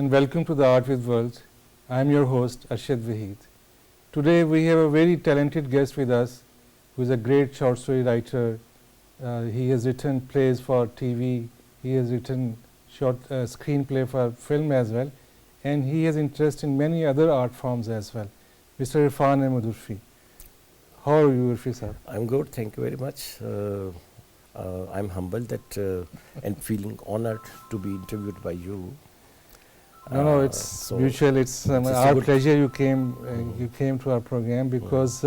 and welcome to the Art with World. I am your host ARSHAD. Today we have a very talented guest with us who is a great short story writer. He has written plays for TV, he has written short screenplay for film as well, and he has interest in many other art forms as well. Mr. IRFAN and URFI. How are you, URFI sir? I'm good, thank you very much. I'm humbled that and feeling honored to be interviewed by you. No, it's so mutual. It's our pleasure you came to our program because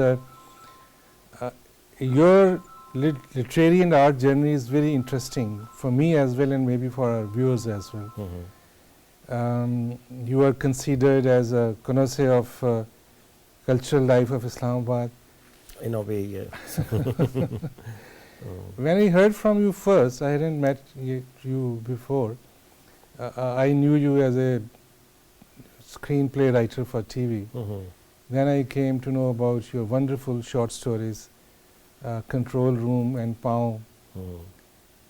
your literary and art journey is very interesting for me as well, and maybe for our viewers as well. You are considered as a connoisseur of cultural life of Islamabad. In a way, yes. When I heard from you first, I hadn't met you before. I knew you as a screenplay writer for TV. Then I came to know about your wonderful short stories, Control Room and Pound.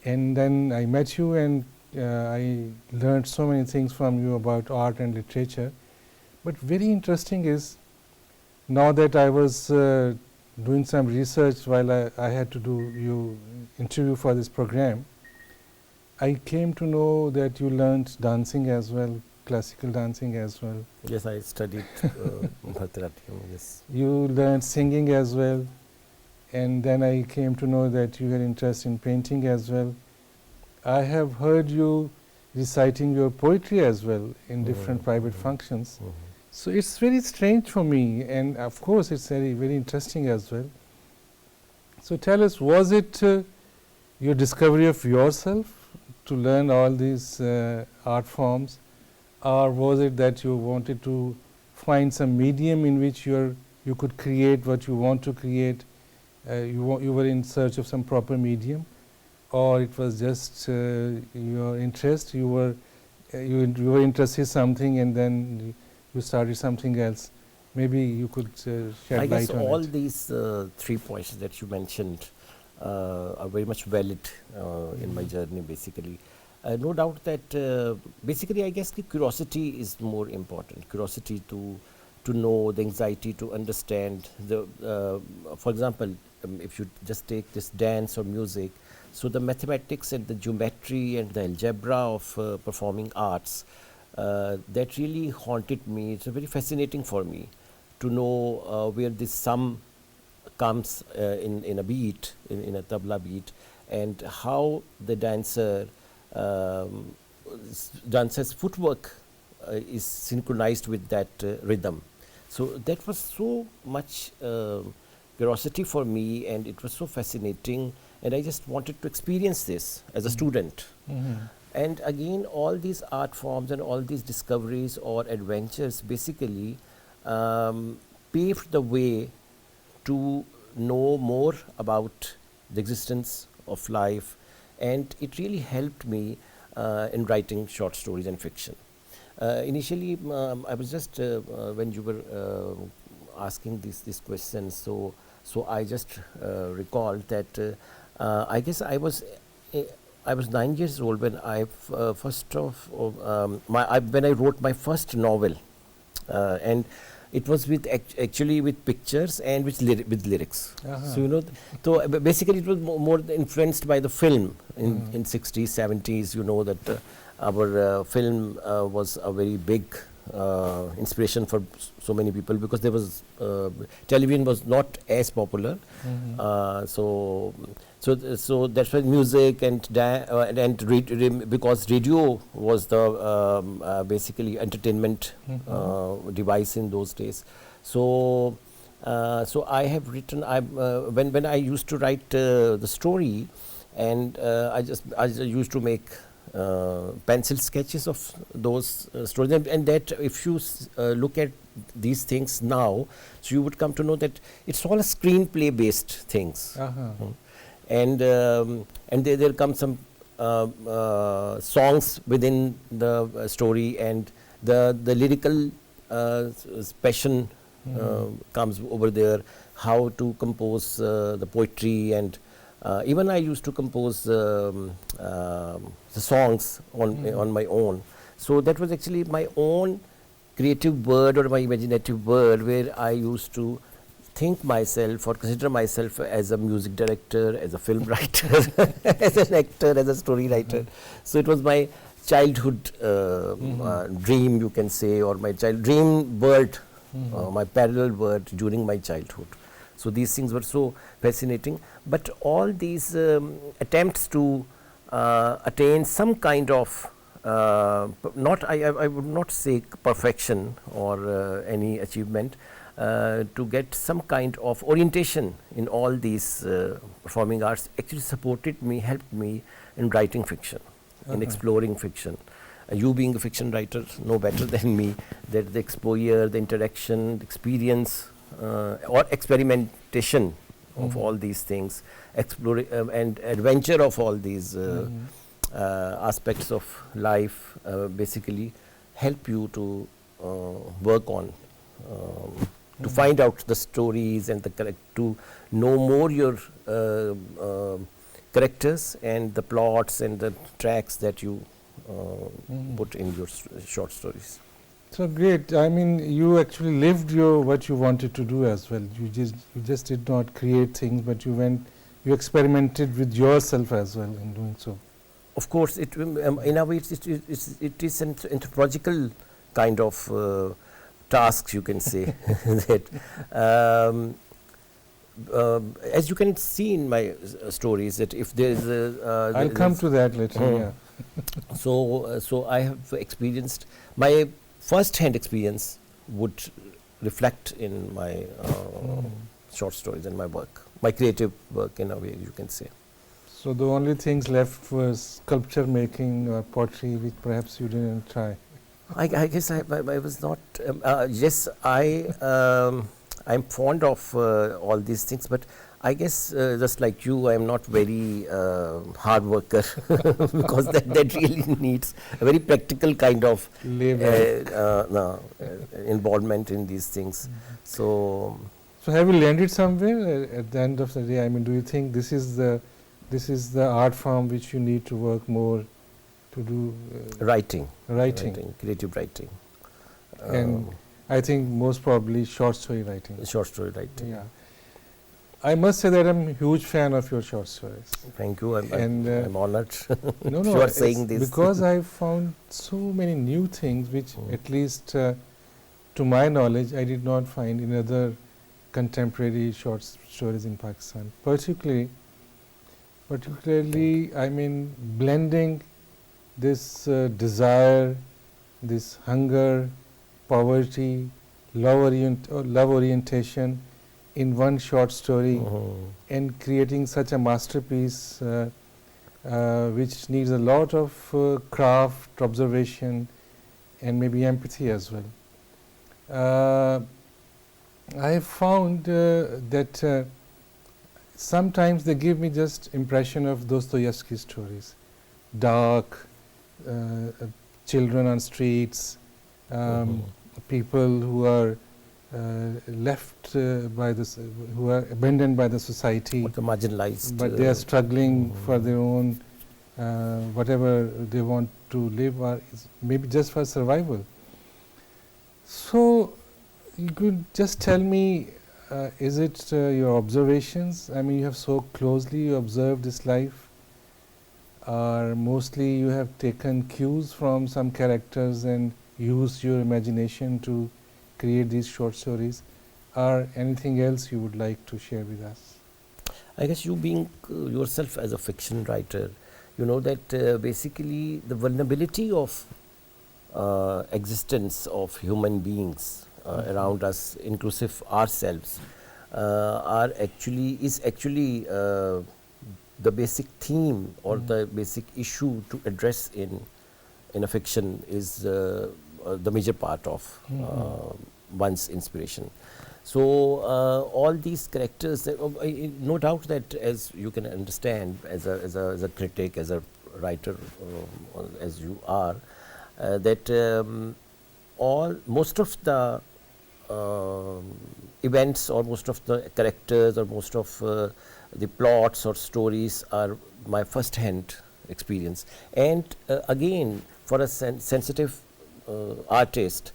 And then I met you and I learned so many things from you about art and literature. But very interesting is, now that I was doing some research while I had to do your interview for this program, I came to know that you learned dancing as well, classical dancing as well. Yes, I studied Bharatanatyam, yes. You learned singing as well, and then I came to know that you had interest in painting as well. I have heard you reciting your poetry as well in different private functions. So it's very strange for me, and of course it's very interesting as well. So tell us, was it your discovery of yourself to learn all these art forms, or was it that you wanted to find some medium in which you could create what you want to create? You were in search of some proper medium, or it was just your interest? You were interested in something and then you started something else. Maybe you could shed light on it. I guess all these 3 points that you mentioned are very much valid in my journey, basically. No doubt that basically I guess the curiosity is more important. Curiosity to know, the anxiety to understand. For example, if you just take this dance or music, so the mathematics and the geometry and the algebra of performing arts, that really haunted me. It's very fascinating for me to know where this sum comes in a beat, in a tabla beat, and how the dancer's footwork is synchronized with that rhythm. So that was so much curiosity for me, and it was so fascinating, and I just wanted to experience this as a student. And again, all these art forms and all these discoveries or adventures basically paved the way to know more about the existence of life, and it really helped me in writing short stories and fiction. Initially, I was just when you were asking these questions, so I just recalled that I guess I was 9 years old when I when I wrote my first novel, and it was with actually with pictures and with lyrics. So you know, so basically it was more influenced by the film in 60s, 70s. You know that our film was a very big inspiration for so many people, because there was television was not as popular. So that's why music and because radio was the basically entertainment device in those days. So I have written. When I used to write the story, and I used to make pencil sketches of those stories, and that if you look at these things now, so you would come to know that it's all a screenplay based things. And there come some songs within the story, and the lyrical passion comes over there, how to compose the poetry, and even I used to compose the songs on my own. So that was actually my own creative word or my imaginative word, where I used to think myself or consider myself as a music director, as a film writer, as an actor, as a story writer. So it was my childhood dream, you can say, or my dream world, my parallel world during my childhood. So these things were so fascinating. But all these attempts to attain some kind of I would not say perfection or any achievement, to get some kind of orientation in all these performing arts actually supported me, helped me in writing fiction, in exploring fiction. You being a fiction writer know better than me that the exposure, the interaction, the experience or experimentation of all these things, and adventure of all these aspects of life basically help you to work on, to find out the stories and to know more your characters and the plots and the tracks that you put in your short stories. So great. I mean, you actually lived what you wanted to do as well. You just did not create things, but you experimented with yourself as well in doing so. Of course, in a way it is an anthropological kind of tasks, you can say. That as you can see in my stories, that if there is a I'll come to that later. Yeah. So I have experienced, my first hand experience would reflect in my short stories and my work, my creative work, in a way, you can say. So the only things left was sculpture making or pottery, which perhaps you didn't try. I guess I was not. Yes, I'm fond of all these things, but I guess just like you, I'm not very hard worker because that really needs a very practical kind of involvement in these things. So have you landed somewhere at the end of the day? I mean, do you think this is the art form which you need to work more to do? Writing, creative writing. And I think most probably short story writing. Short story writing. Yeah. I must say that I'm a huge fan of your short stories. Thank you. I'm honored. No, you are saying this. Because I found so many new things which, at least to my knowledge, I did not find in other contemporary short stories in Pakistan. Particularly, I mean, blending this desire, this hunger, poverty, love orientation in one short story, and creating such a masterpiece which needs a lot of craft, observation, and maybe empathy as well. I have found that sometimes they give me just impression of Dostoevsky stories, dark, children on streets, people who are left who are abandoned by the society, marginalized, but they are struggling for their own whatever they want to live, or maybe just for survival. So you could just tell me, is it your observations? I mean, you have so closely observed this life, or mostly you have taken cues from some characters and used your imagination to create these short stories, or anything else you would like to share with us? I guess you being yourself as a fiction writer, you know that basically the vulnerability of existence of human beings around us, inclusive ourselves, is actually the basic theme or the basic issue to address in a fiction, is the major part of one's inspiration. So all these characters, no doubt that, as you can understand, as a critic, as a writer, as you are, that most of the events, or most of the characters, or most of the plots or stories are my first-hand experience. And again, for a sensitive artist,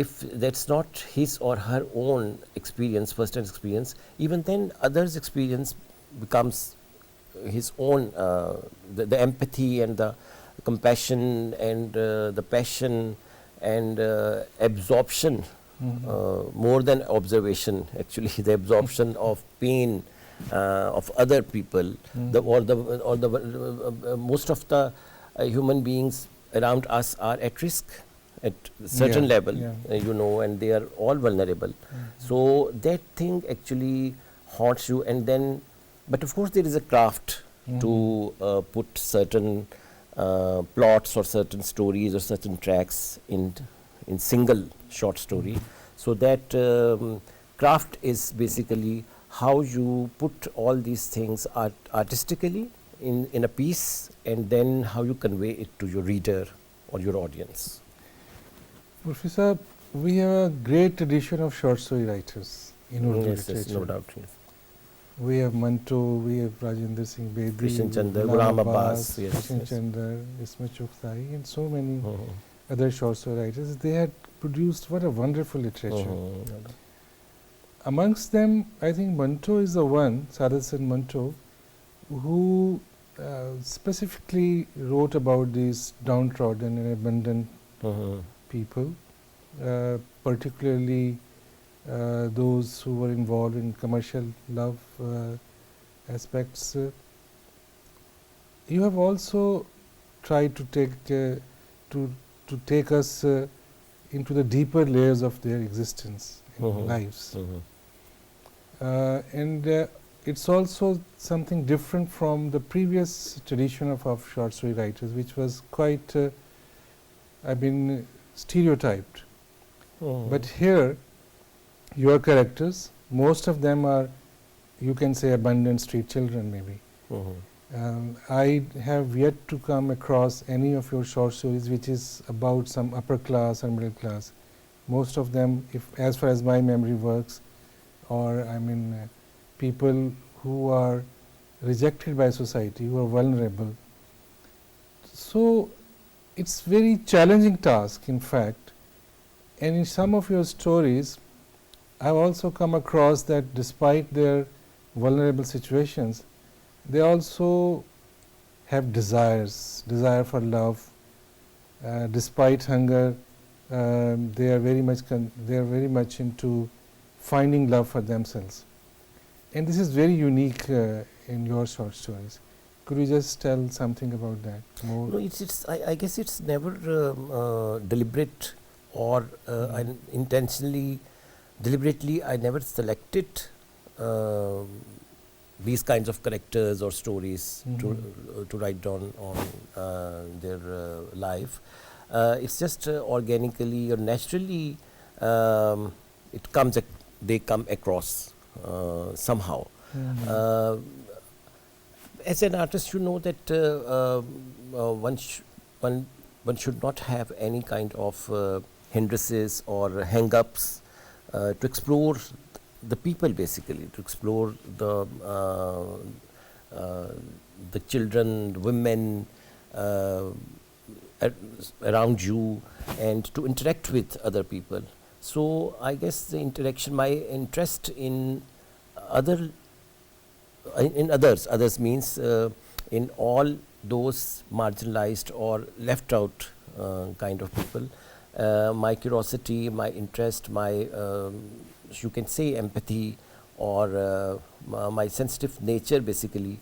if that's not his or her own experience, first-hand experience, even then others' experience becomes his own, the empathy and the compassion and the passion and absorption, more than observation actually, the absorption of pain of other people, most of the human beings around us are at risk at certain level, you know, and they are all vulnerable. So that thing actually haunts you, and then, but of course there is a craft to put certain plots or certain stories or certain tracks in single short story. So that craft is basically how you put all these things artistically in a piece, and then how you convey it to your reader or your audience. Professor, we have a great tradition of short story writers in Urdu literature. Yes, no doubt. Yes. We have Manto, we have Rajendra Singh Bedi, Krishan Chandra, Ghulam Ghulam Abbas, yes, Krishan Chandra, Ismat Chugtai, and so many other short story writers. They had produced what a wonderful literature. Amongst them, I think Manto is the one, Sadat Sen Manto, who specifically wrote about these downtrodden and abandoned people, particularly those who were involved in commercial love aspects. You have also tried to take us into the deeper layers of their existence and lives. And it's also something different from the previous tradition of short story writers, which was quite, stereotyped. But here, your characters, most of them are, you can say, abandoned street children maybe. I have yet to come across any of your short stories which is about some upper class or middle class. Most of them, as far as my memory works, or people who are rejected by society, who are vulnerable. So it's very challenging task, in fact. And in some of your stories, I've also come across that despite their vulnerable situations, they also have desire for love. Despite hunger, they are very much into finding love for themselves. And this is very unique in your short stories. Could you just tell something about that more? No, I guess it's never deliberate or deliberately I never selected these kinds of characters or stories to write down on their life. It's just organically or naturally they come across somehow. As an artist, you know that one should not have any kind of hindrances or hang-ups to explore the people, basically, to explore the children, the women around you, and to interact with other people. So I guess the interaction, my interest in others means in all those marginalized or left out kind of people. My curiosity, my interest, my you can say empathy, or my sensitive nature basically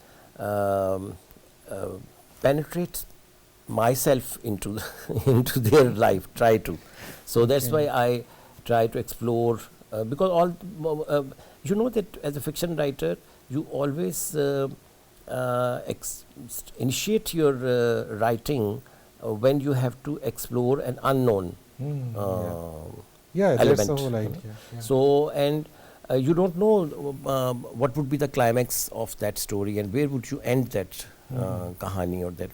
penetrates myself into into their life. Try to. So that's why I try to explore because you know that as a fiction writer you always initiate your writing when you have to explore an unknown element. That's the whole idea. So, and you don't know what would be the climax of that story and where would you end that kahani or that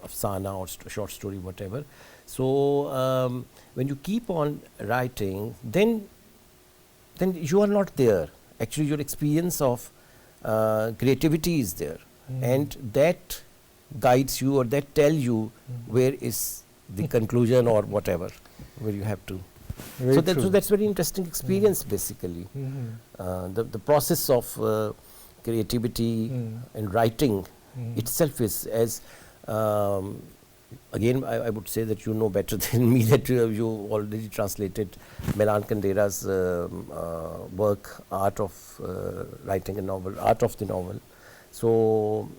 afsana or short story, whatever. So, when you keep on writing, then you are not there. Actually, your experience of creativity is there, and that guides you or that tell you where is the conclusion or whatever, where you have to. Very So true. that's very interesting experience basically. The process of creativity and writing itself is as again I would say that you know better than me that you already translated Melan Kandera's work, Art of Writing a Novel, Art of the Novel. So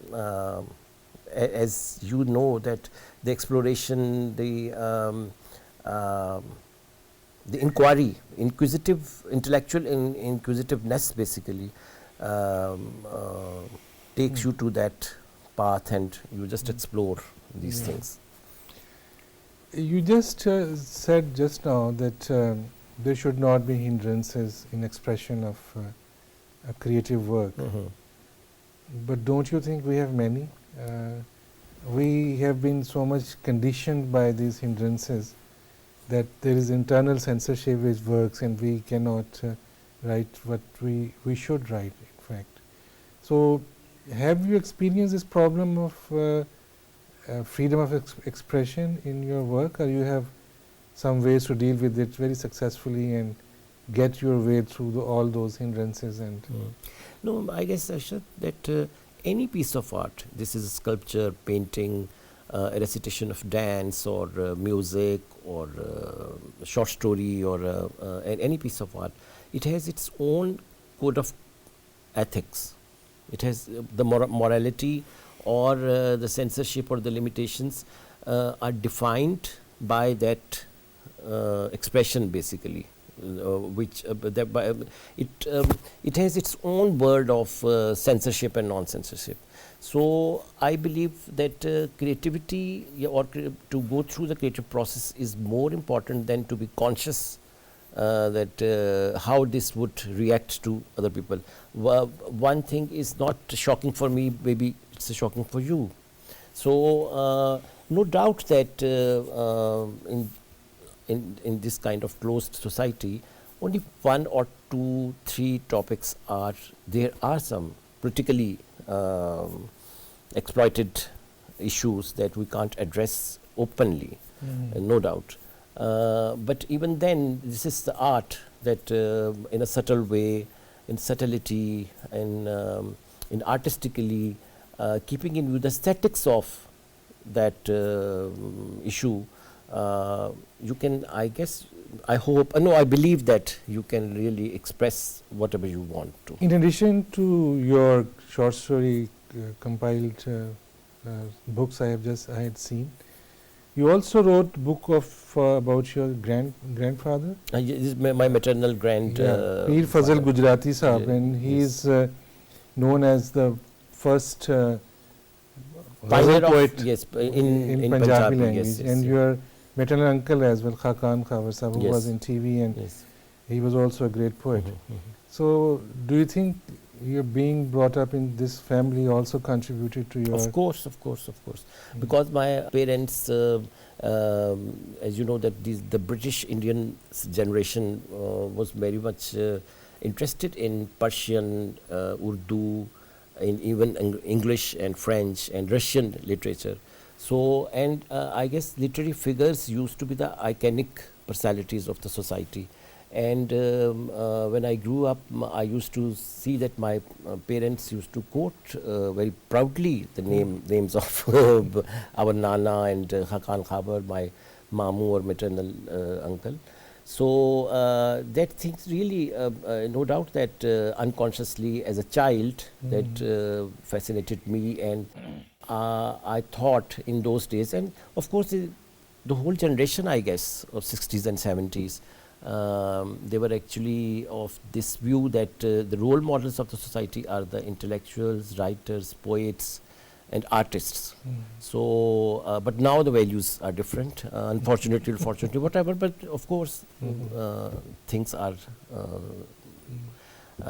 as you know that the exploration, the inquiry, intellectual inquisitiveness basically takes you to that path and you just explore these things. You just said just now that there should not be hindrances in expression of a creative work. But don't you think we have many? We have been so much conditioned by these hindrances that there is internal censorship which works and we cannot write what we should write, in fact. So have you experienced this problem of freedom of expression in your work, or you have some ways to deal with it very successfully and get your way through all those hindrances? And No, I guess Arshad, that any piece of art, this is a sculpture, painting, a recitation of dance or music or short story or any piece of art, it has its own code of ethics. It has the morality or the censorship or the limitations are defined by that expression basically, which it has its own word of censorship and non-censorship. So I believe that creativity or to go through the creative process is more important than to be conscious that how this would react to other people. One thing is not shocking for me, maybe it's shocking for you. So no doubt that in this kind of closed society, only 1 or 2, 3 topics are there. Are some politically exploited issues that we can't address openly, no doubt. But even then, this is the art that in a subtle way, in subtlety and in artistically keeping in view the aesthetics of that issue, you can, I guess, I hope, no, I believe that you can really express whatever you want to. in addition to your short story compiled books I had seen, you also wrote book of about your grandfather. This is my maternal grand. Peer Fazal Gujarati Sahab, and he is known as the first ghazal poet in Punjabi language, and your maternal uncle as well, Khakan Khawar Sahab, who was in TV, and he was also a great poet. So do you think your being brought up in this family also contributed to your... Of course. Because my parents, as you know, that the British Indian generation was very much interested in Persian, Urdu, in even English and French and Russian literature. So, and I guess literary figures used to be the iconic personalities of the society. And when I grew up, I used to see that my parents used to quote very proudly the names of our Nana and Khakan Khabar, my Mamu or maternal uncle. So that things really, no doubt that unconsciously as a child that fascinated me, and I thought in those days, and of course the whole generation, I guess, of 60s and 70s, they were actually of this view that the role models of the society are the intellectuals, writers, poets and artists. So, but now the values are different, unfortunately, fortunately, whatever, but of course things are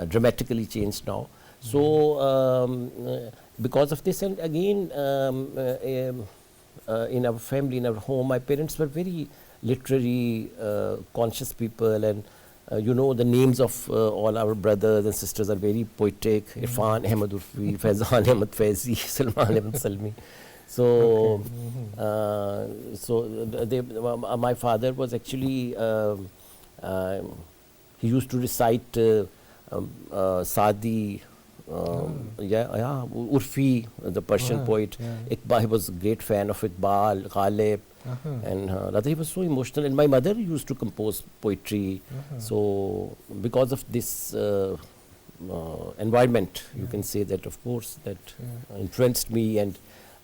dramatically changed now. So, because of this, and again in our family, in our home, my parents were very literary conscious people, and you know, the names of all our brothers and sisters are very poetic. IRFAN, AHMED, URFI, Faizan, Ahmed Faizi, Salman, Ahmed Salmi. So, Okay. my father was actually he used to recite Saadi, Urfi, the Persian Wow. poet. Yeah. Iqbal, he was a great fan of Iqbal, Ghalib, and rather he was so emotional. And my mother used to compose poetry. So, because of this environment, you can say that, of course, that influenced me. And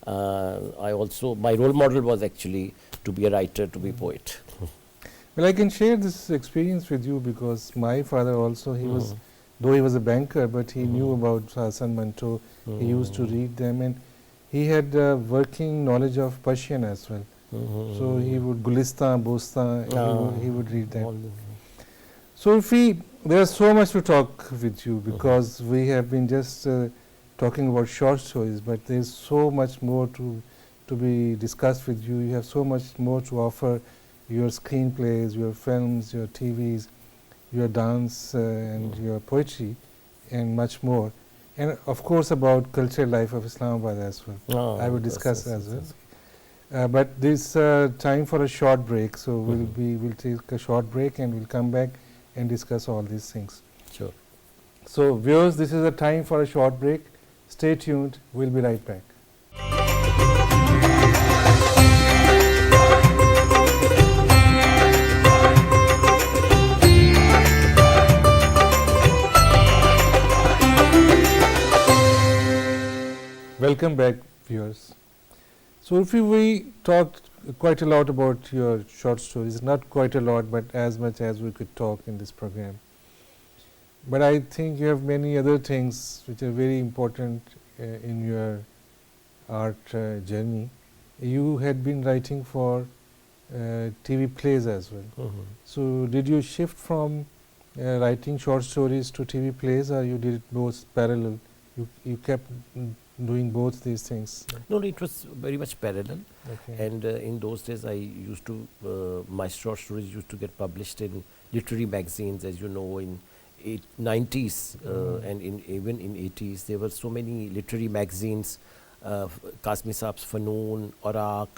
I also, my role model was actually to be a writer, to be a poet. Well, I can share this experience with you because my father also, he was, though he was a banker, but he knew about Hasan Manto. He used to read them, and he had working knowledge of Persian as well. So he would Gulistan, Bostan, he would read them. So there's so much to talk with you because we have been just talking about short stories, but there's so much more to be discussed with you. You have so much more to offer. Your screenplays, your films, your TVs, your dance and your poetry, and much more. And of course about cultural life of Islamabad as well. I will discuss as well. But this time for a short break, so we'll take a short break and we'll come back and discuss all these things. Sure. So viewers, this is a time for a short break. Stay tuned. We'll be right back. Welcome back, viewers. So we talked quite a lot about your short stories, not quite a lot, but as much as we could talk in this program. But I think you have many other things which are very important in your art journey. You had been writing for TV plays as well. So did you shift from writing short stories to TV plays, or you did it both parallel? You kept doing both these things? No, it was very much parallel. Okay. And in those days, I used to, my short stories used to get published in literary magazines, as you know, in 90s and even in 80s. There were so many literary magazines, Kasmi Saab's Fanoon, Oraq,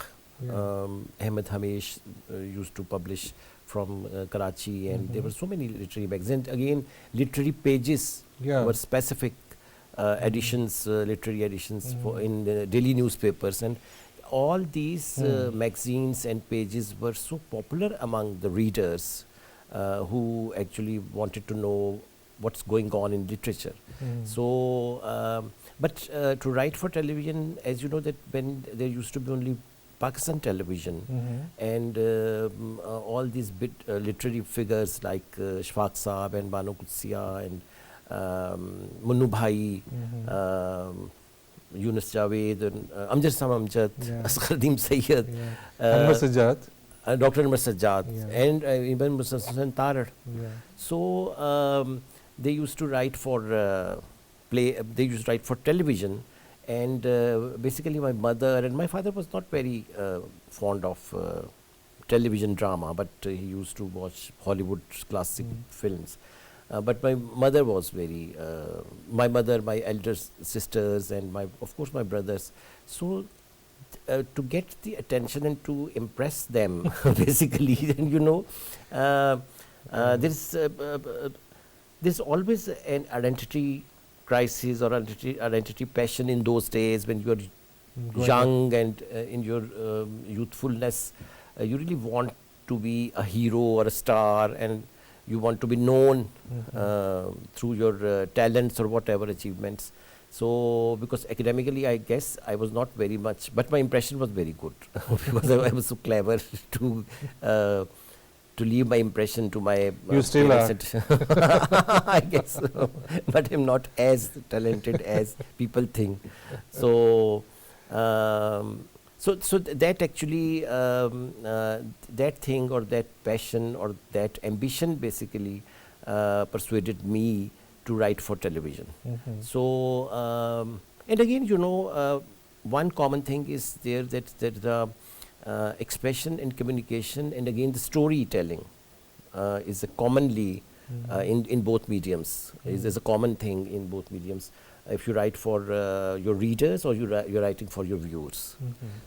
Ahmed Hamesh used to publish from Karachi, and there were so many literary magazines. Again, literary pages were specific editions, literary editions for in daily newspapers, and all these magazines and pages were so popular among the readers who actually wanted to know what's going on in literature. So, but to write for television, as you know, that when there used to be only Pakistan television, and all these literary figures like Shafaq Saab and Banu Qudsiya and Munnu Bhai, Yunus Javed, and Amjad Sam Amjad, Asqardim Sayyid, Anwar Sajjad, Dr. Anwar Sajjad, and even Musa Hassan Tarar. So they used to write for they used to write for television, and basically my mother and my father was not very fond of television drama, but he used to watch Hollywood classic films. But my mother was very, my mother, my elder sisters, and of course my brothers. So to get the attention and to impress them, basically, and you know, there's always an identity crisis or identity passion in those days when you are young and in your youthfulness. You really want to be a hero or a star, and you want to be known through your talents or whatever achievements. So, because academically, I guess I was not very much, but my impression was very good because I was so clever to leave my impression to my. You still are. I guess so, but I'm not as talented as people think. So. So that actually, that thing or that passion or that ambition basically persuaded me to write for television. So, and again, you know, one common thing is there that the expression and communication, and again the storytelling is a commonly in both mediums. Is a common thing in both mediums. if you write for your readers or you're writing for your viewers.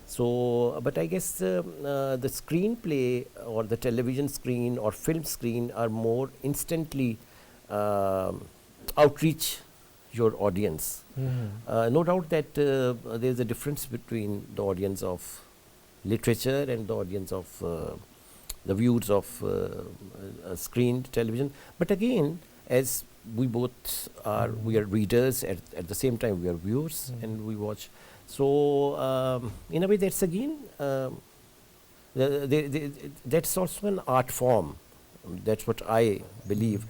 So, but I guess the screenplay or the television screen or film screen are more instantly outreach your audience. No doubt that there's a difference between the audience of literature and the audience of the viewers of screen television. But again, as we both are, we are readers at the same time we are viewers and we watch. So in a way, that's again that's also an art form. That's what I believe.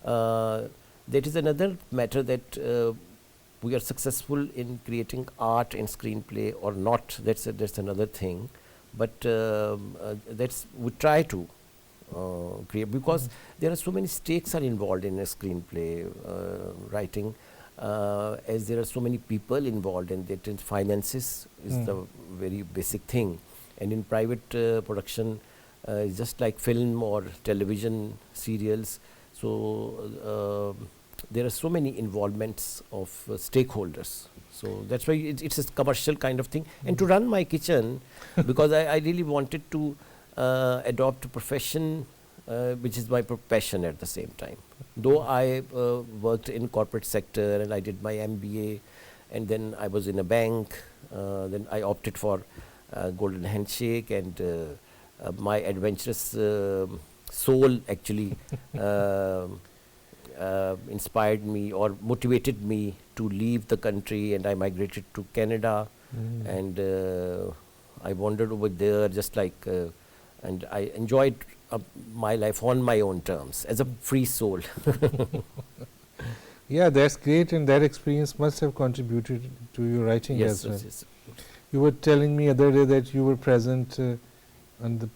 That is another matter that we are successful in creating art in screenplay or not. That's another thing. But that's we try to create, because there are so many stakes are involved in a screenplay writing, as there are so many people involved, and that finances is the very basic thing. And in private production, just like film or television serials, so there are so many involvements of stakeholders. So that's why it's a commercial kind of thing. And to run my kitchen, because I really wanted to adopt a profession which is my passion at the same time. Though I worked in corporate sector and I did my MBA, and then I was in a bank, then I opted for golden handshake, and my adventurous soul actually inspired me or motivated me to leave the country, and I migrated to Canada, and I wandered over there just like, and I enjoyed my life on my own terms as a free soul. Yeah, that's great, and that experience must have contributed to your writing as well. Yes. You were telling me other day that you were present on the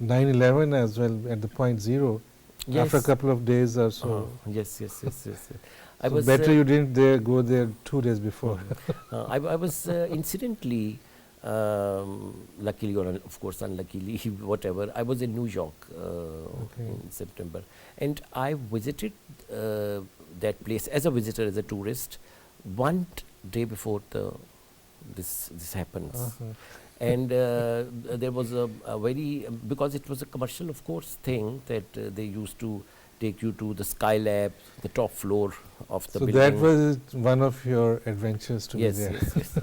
9/11 as well at the point zero. Yes. After a couple of days or so. Yes. I was better you didn't go there 2 days before. I was incidentally, luckily or of course unluckily, whatever, I was in New York in September, and I visited that place as a visitor, as a tourist, one day before this happens. And there was a very, because it was a commercial, of course, thing that they used to take you to the Skylab, the top floor of the building. So that was one of your adventures to be there. Yes.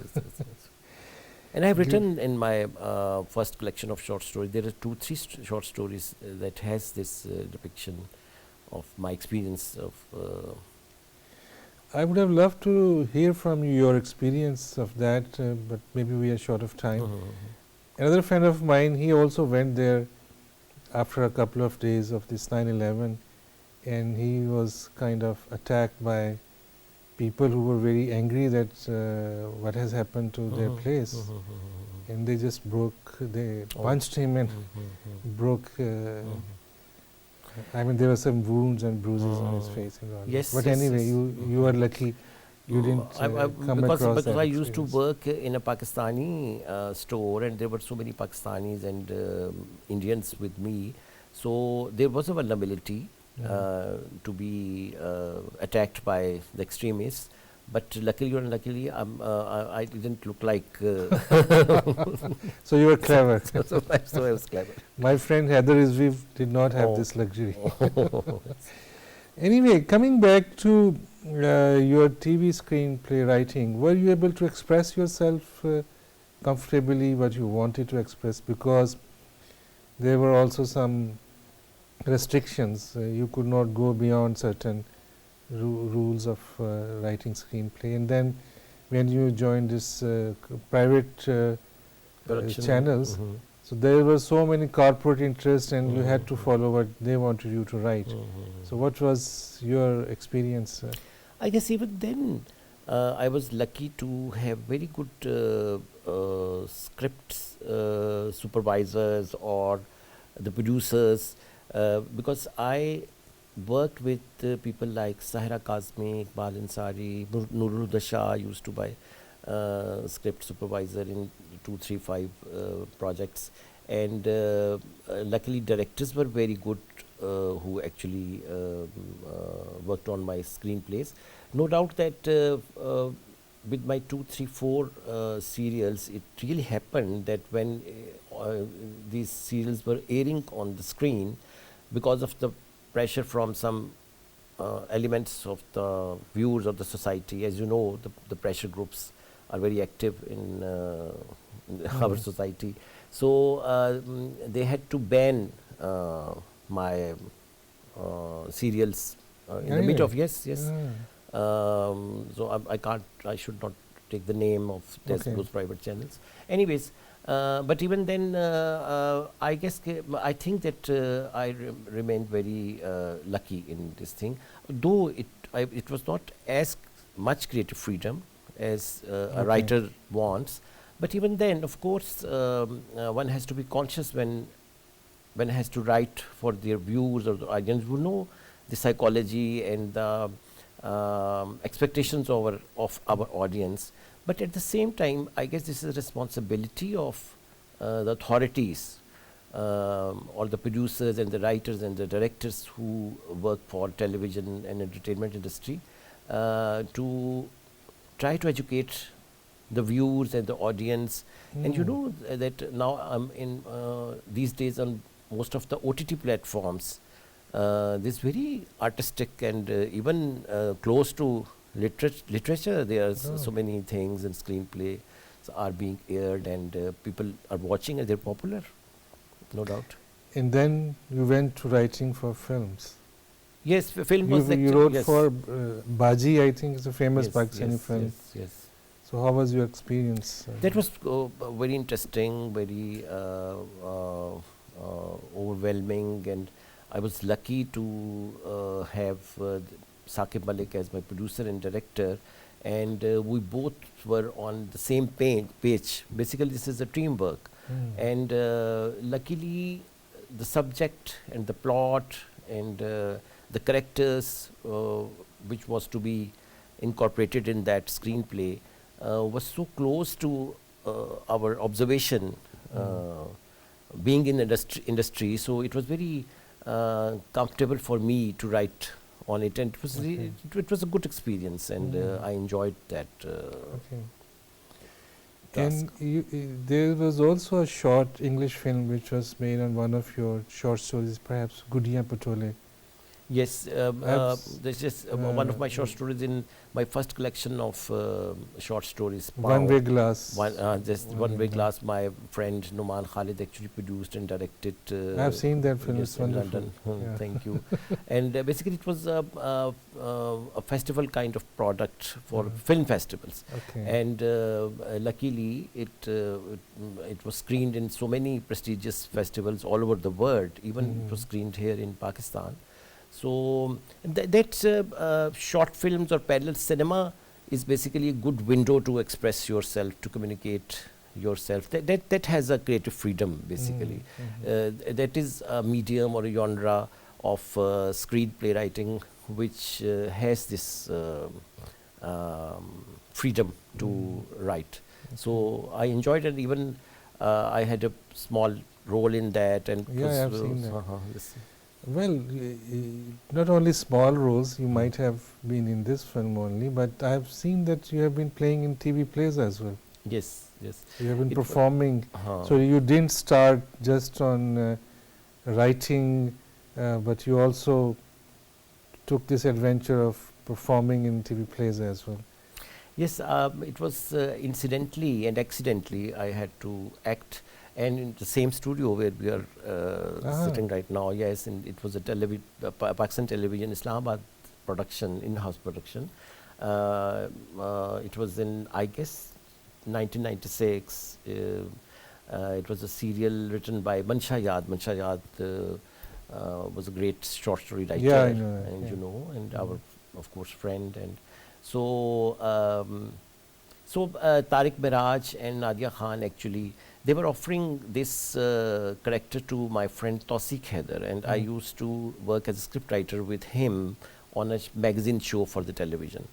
And I have written in my first collection of short stories, there are 2-3 short stories that has this depiction of my experience of. I would have loved to hear from you your experience of that, but maybe we are short of time. Another friend of mine, he also went there after a couple of days of this 9/11, and he was kind of attacked by people who were very angry that what has happened to their place, and they just they punched him and broke. I mean, there were some wounds and bruises on his face and all. Yes. But anyway, you are lucky. You didn't come across that. Because I used to work in a Pakistani store, and there were so many Pakistanis and Indians with me. So there was a vulnerability to be attacked by the extremists. But luckily or unluckily, I didn't look like. So you were clever. so I was clever. My friend Heather Rizvi did not have this luxury. Anyway, coming back to your TV screenplay writing, were you able to express yourself comfortably what you wanted to express? Because there were also some restrictions. You could not go beyond certain rules of writing screenplay. And then when you joined this private channels, so there were so many corporate interests, and you had to follow what they wanted you to write. So what was your experience? I guess even then I was lucky to have very good script supervisors or the producers, because I worked with people like Sahira Kazmi, Iqbal Ansari, Nurul Dasha used to buy script supervisor in 2-3-5 projects, and luckily directors were very good who actually worked on my screenplays. No doubt that with my 2, 3, 4 serials, it really happened that when these serials were airing on the screen, because of the pressure from some elements of the viewers of the society, as you know, the pressure groups are very active in our society. So they had to ban my serials in the mid of, yes, yes. So I can't, I should not take the name of those private channels. Anyways, but even then, I guess, I think that I remained very lucky in this thing. Though it was not as much creative freedom as a writer wants, but even then, of course, one has to be conscious when has to write for their viewers or the audience who know the psychology and the expectations of our audience. But at the same time, I guess this is a responsibility of the authorities or the producers and the writers and the directors who work for television and entertainment industry to try to educate the viewers and the audience. And you know that now in these days on most of the OTT platforms, this very artistic and even close to literature. There are so many things, and screenplay are being aired, and people are watching, and they're popular, no doubt. And then you went to writing for films. Yes, film was you wrote for Baji, I think, is a famous Pakistani film. Yes. So how was your experience? That was very interesting, very overwhelming, and I was lucky to have Saqib Malik as my producer and director, and we both were on the same page. Basically, this is a teamwork, and luckily, the subject and the plot and the characters, which was to be incorporated in that screenplay, was so close to our observation, being in industry. So it was very comfortable for me to write on it, and it was a good experience, and I enjoyed that task. And there was also a short English film which was made on one of your short stories, perhaps Gudiyan Patole. Yes, this is one of my short stories in my first collection of short stories. One Way Glass. One Way Glass. My friend Numan Khalid actually produced and directed. I've seen that film. Yes, it's in wonderful. London. Yeah. Thank you. And basically, it was a festival kind of product for film festivals. And luckily, it was screened in so many prestigious festivals all over the world. Even it was screened here in Pakistan. So that short films or parallel cinema is basically a good window to express yourself, to communicate yourself. That has a creative freedom, basically. That is a medium or a genre of screenplay writing which has this freedom to write. So I enjoyed it. Even I had a small role in that. And yeah, I've seen that. Yes. Well, not only small roles, you might have been in this film only, but I have seen that you have been playing in TV plays as well. Yes. You have been performing. So you didn't start just on writing, but you also took this adventure of performing in TV plays as well. Yes, it was incidentally and accidentally I had to act. And in the same studio where we are sitting right now, yes, and it was a Pakistan Television Islamabad production, in-house production. It was in, I guess, 1996. It was a serial written by Mansha Yad. Mansha Yad was a great short story writer, yeah, I know that, and yeah. you know, and our, of course, friend. And so, Tariq Miraj and Nadia Khan actually, they were offering this character to my friend Tawseek Haider, and I used to work as a scriptwriter with him on a magazine show for the television.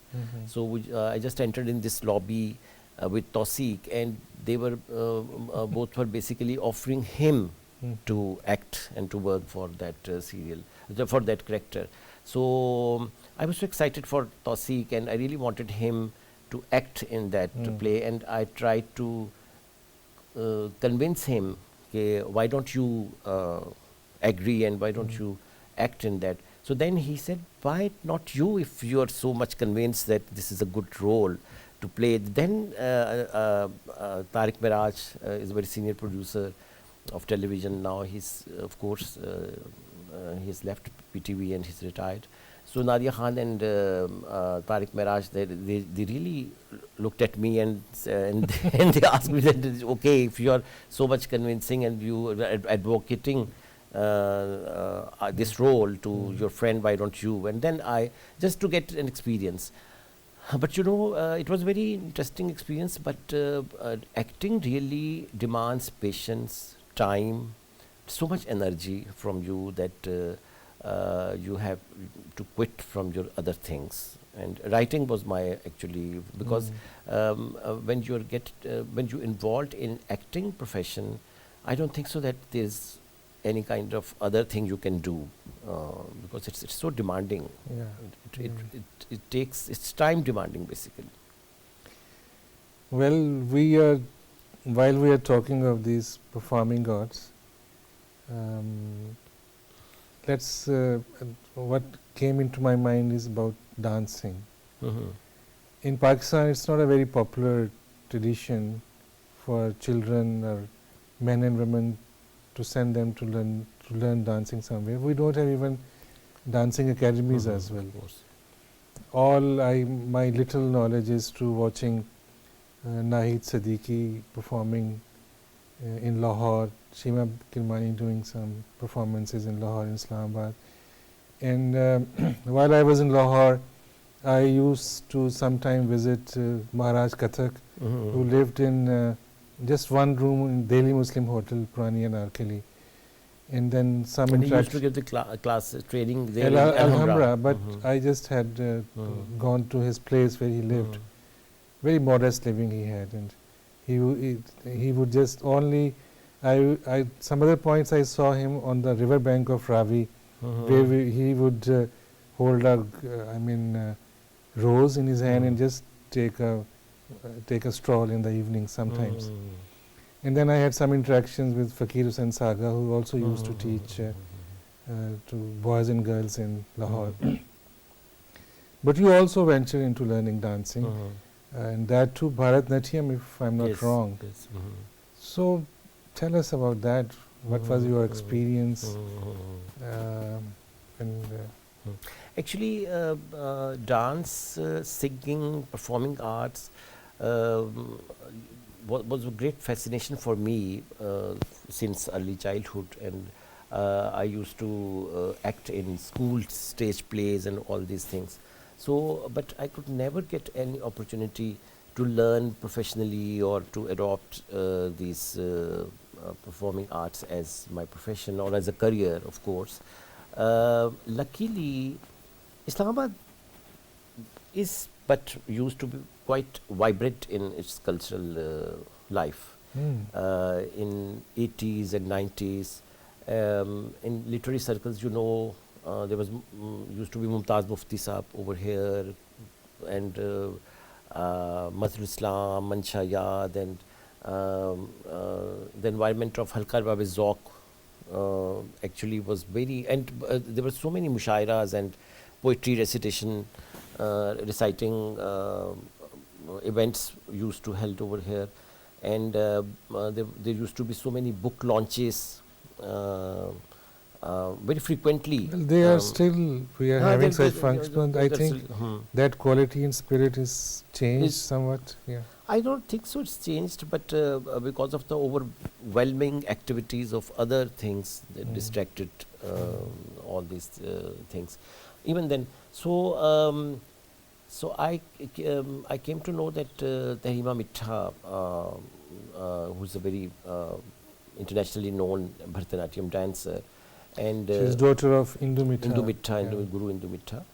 So I just entered in this lobby with Tawseek, and they were both were basically offering him to act and to work for that serial, for that character. So I was so excited for Tawseek, and I really wanted him to act in that play, and I tried to convince him, okay, why don't you agree and why don't you act in that? So then he said, why not you, if you are so much convinced that this is a good role to play? Then Tariq Miraj is a very senior producer of television now. He's, of course, he's left PTV and he's retired. So Nadia Khan and Tariq Miraj, they really looked at me and and they asked me that, okay, if you are so much convincing and you are advocating this role to your friend, why don't you? And then I, just to get an experience. But you know, it was a very interesting experience, but acting really demands patience, time, so much energy from you that you have to quit from your other things. And writing was my actually, because when you involved in acting profession, I don't think so that there's any kind of other thing you can do, because it's so demanding. Yeah. It takes, it's time demanding basically. Well, while we are talking of these performing arts, what came into my mind is about dancing. In Pakistan, it's not a very popular tradition for children or men and women to send them to learn dancing somewhere. We don't have even dancing academies as well. All my little knowledge is through watching Nahid Siddiqui performing in Lahore, Shima Kirmani doing some performances in Lahore and Islamabad. And while I was in Lahore, I used to sometime visit Maharaj Kathak, who lived in just one room in Delhi Muslim Hotel, Purani and Arkeli. And then some And he used to give the class training there in Alhambra, but I just had gone to his place where he lived. Very modest living he had, and he would just only, some other points I saw him on the river bank of Ravi, where he would hold a rose in his hand and just take a stroll in the evening sometimes. And then I had some interactions with Fakir Hussain Saga, who also used to teach to boys and girls in Lahore. But you also ventured into learning dancing, and that too Bharatnatyam, if I'm not wrong. Yes. So tell us about that. What was your experience? Actually, dance, singing, performing arts was a great fascination for me since early childhood, and I used to act in school stage plays and all these things. So, but I could never get any opportunity to learn professionally or to adopt these performing arts as my profession or as a career, of course. Luckily, Islamabad used to be quite vibrant in its cultural life. In 80s and 90s, in literary circles, you know, there was used to be Mumtaz Mufti Saab over here, and Mazhar Islam, Mansha Yad, and the environment of Halkar Babe Zauq actually was very, and there were so many mushairas and poetry recitation, reciting events used to held over here, and there used to be so many book launches very frequently. Well, they are still, we are having such functions. I think that quality and spirit is changed somewhat. Yeah. I don't think so it's changed, but because of the overwhelming activities of other things that distracted all these things. Even then, so I came to know that Tahima Mitha, who's a very internationally known Bharatanatyam dancer, and she's daughter of Indu Mitha. Guru Indu Mitha,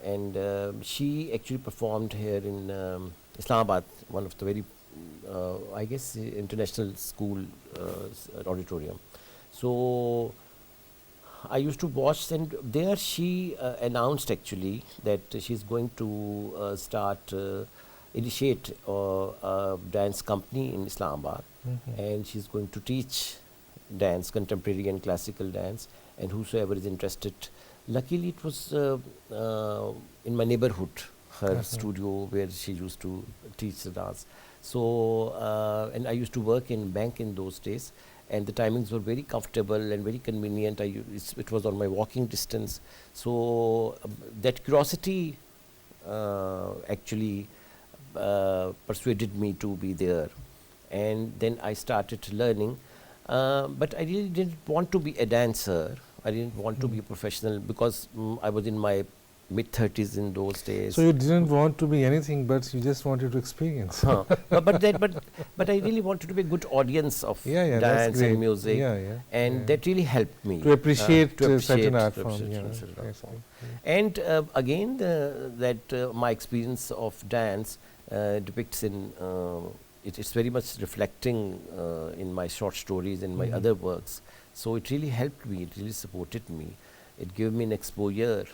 and she actually performed here in Islamabad, one of the very I guess, international school auditorium. So I used to watch, and there she announced actually that she's going to initiate a dance company in Islamabad, and she's going to teach dance, contemporary and classical dance, and whosoever is interested. Luckily, it was in my neighborhood, her studio where she used to teach the dance. So, and I used to work in bank in those days, and the timings were very comfortable and very convenient. It was on my walking distance. So that curiosity actually persuaded me to be there, and then I started learning. But I really didn't want to be a dancer. I didn't want to be a professional because I was in my mid-30s in those days. So you didn't want to be anything, but you just wanted to experience. but I really wanted to be a good audience of dance and music, and that really helped me to appreciate, certain art to form. appreciate certain art form. And again, my experience of dance depicts in it's very much reflecting in my short stories and my other works. So it really helped me. It really supported me. It gave me an exposure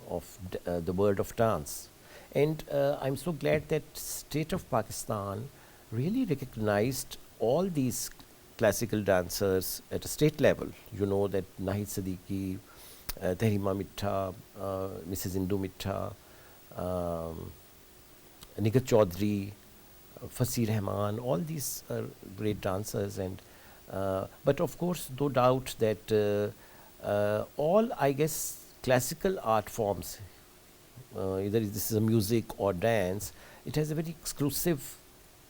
of the world of dance. And I'm so glad that state of Pakistan really recognized all these classical dancers at a state level. You know that Nahid Siddiqui, Tehrima Mittha, Mrs. Indu Mittha, Nigat Chaudhary, Fasir Rahman, all these are great dancers. And but of course, no doubt that all, I guess, classical art forms, either this is a music or dance, it has a very exclusive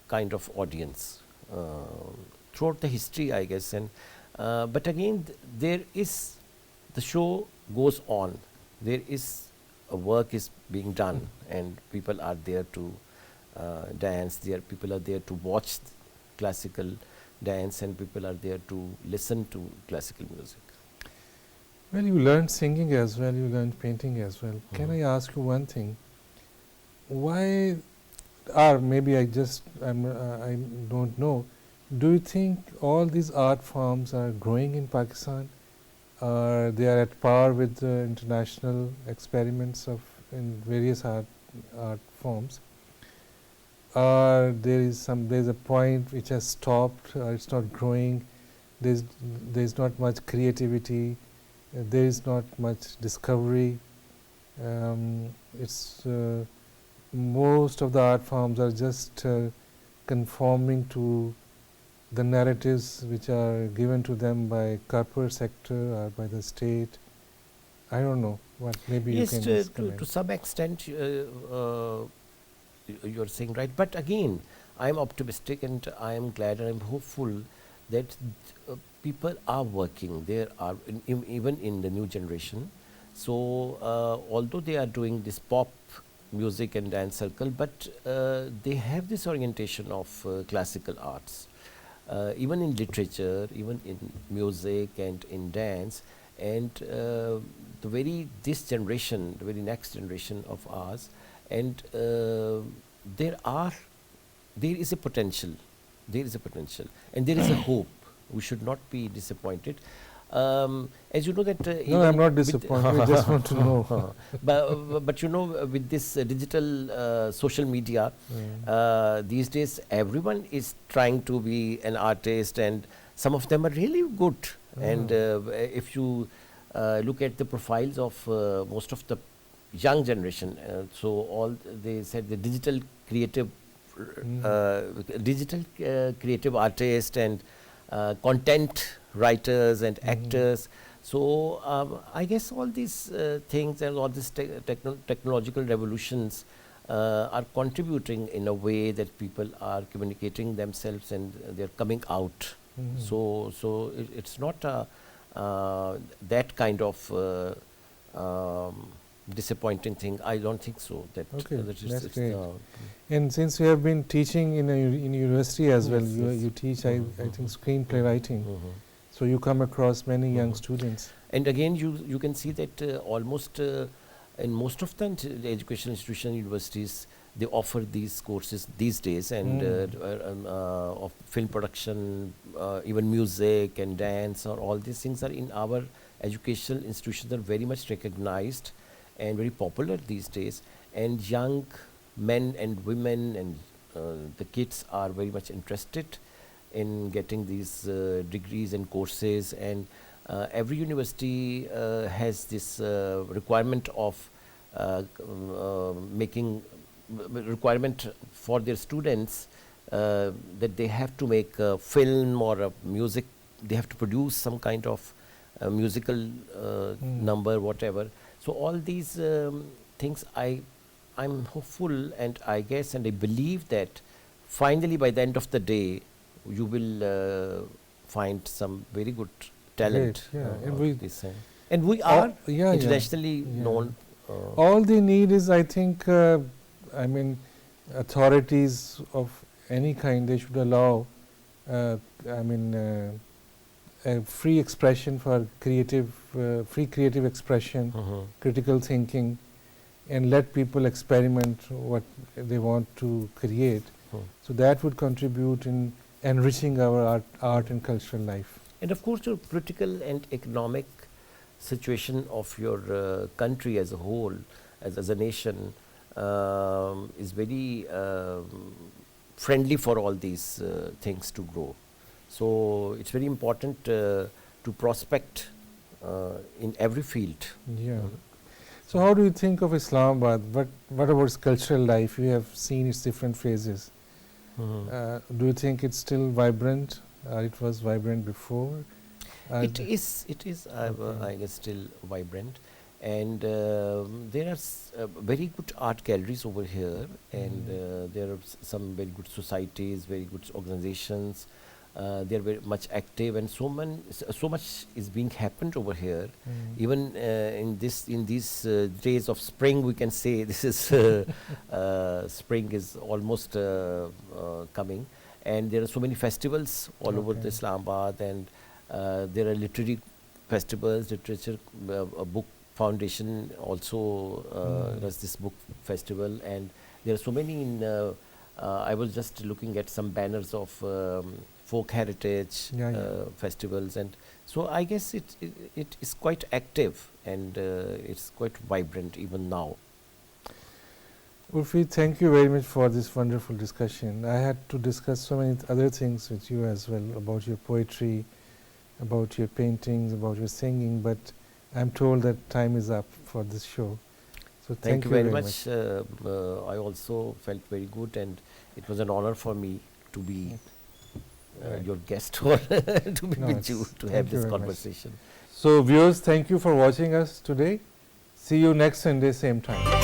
kind of audience throughout the history, I guess. And but again, there is, the show goes on. There is a work is being done, and people are there to dance. People are there to watch classical dance, and people are there to listen to classical music. Well, you learned singing as well, you learned painting as well. Can I ask you one thing? Why, or maybe I don't know, do you think all these art forms are growing in Pakistan, or they are at par with the international experiments in various art forms? Or there's a point which has stopped, or it's not growing, there's not much creativity, there is not much discovery. Most of the art forms are just conforming to the narratives which are given to them by corporate sector or by the state. I don't know what maybe yes, you can just to some extent you're saying right, but again, I'm optimistic and I am glad and I'm hopeful that people are working. There are even in the new generation. So although they are doing this pop music and dance circle, but they have this orientation of classical arts, even in literature, even in music and in dance. And this generation, the very next generation of ours, and there is a potential, and there is a hope. We should not be disappointed. As you know that no, I'm not disappointed. I just want to know. But you know, with this digital social media, these days everyone is trying to be an artist, and some of them are really good. And if you look at the profiles of most of the young generation, so all they said the digital creative artist and content writers and actors. So I guess all these things and all these technological revolutions are contributing in a way that people are communicating themselves and they're coming out. So it's not that kind of disappointing thing. I don't think so. That's great. And since you have been teaching in university as well, you teach, I think, screenplay writing. So you come across many young students. And again, you can see that almost in most of the education institutions, universities, they offer these courses these days, and of film production, even music and dance, or all these things are in our educational institutions are very much recognized and very popular these days. And young men and women and the kids are very much interested in getting these degrees and courses. And every university has this requirement of making requirement for their students that they have to make a film or a music, they have to produce some kind of musical number, whatever. So all these things, I'm hopeful, and I guess and I believe that finally by the end of the day you will find some very good talent. Great, yeah. And we are yeah, internationally yeah. known. All they need is, I think, I mean, authorities of any kind, they should allow, I mean, a free expression for creative, free creative expression, critical thinking, and let people experiment what they want to create. So that would contribute in enriching our art and cultural life. And of course, the political and economic situation of your country as a whole, as a nation, is very friendly for all these things to grow. So it's very important to prospect in every field. Yeah. So how do you think of Islamabad? What about its cultural life? You have seen its different phases. Do you think it's still vibrant, or it was vibrant before? It is, I guess, still vibrant. And there are very good art galleries over here, and there are some very good societies, very good organizations. They are very much active, and so much is being happened over here. Even in these days of spring, we can say this is spring is almost coming, and there are so many festivals all over the Islamabad, and there are literary festivals, literature book foundation also does this book festival, and there are so many in I was just looking at some banners of folk heritage festivals, and so I guess it is quite active, and it's quite vibrant even now. Urfi, thank you very much for this wonderful discussion. I had to discuss so many other things with you as well, about your poetry, about your paintings, about your singing, but I'm told that time is up for this show. So thank you very much. I also felt very good, and it was an honor for me to be your guest or to be with you to have this conversation. So viewers, thank you for watching us today. See you next Sunday, same time.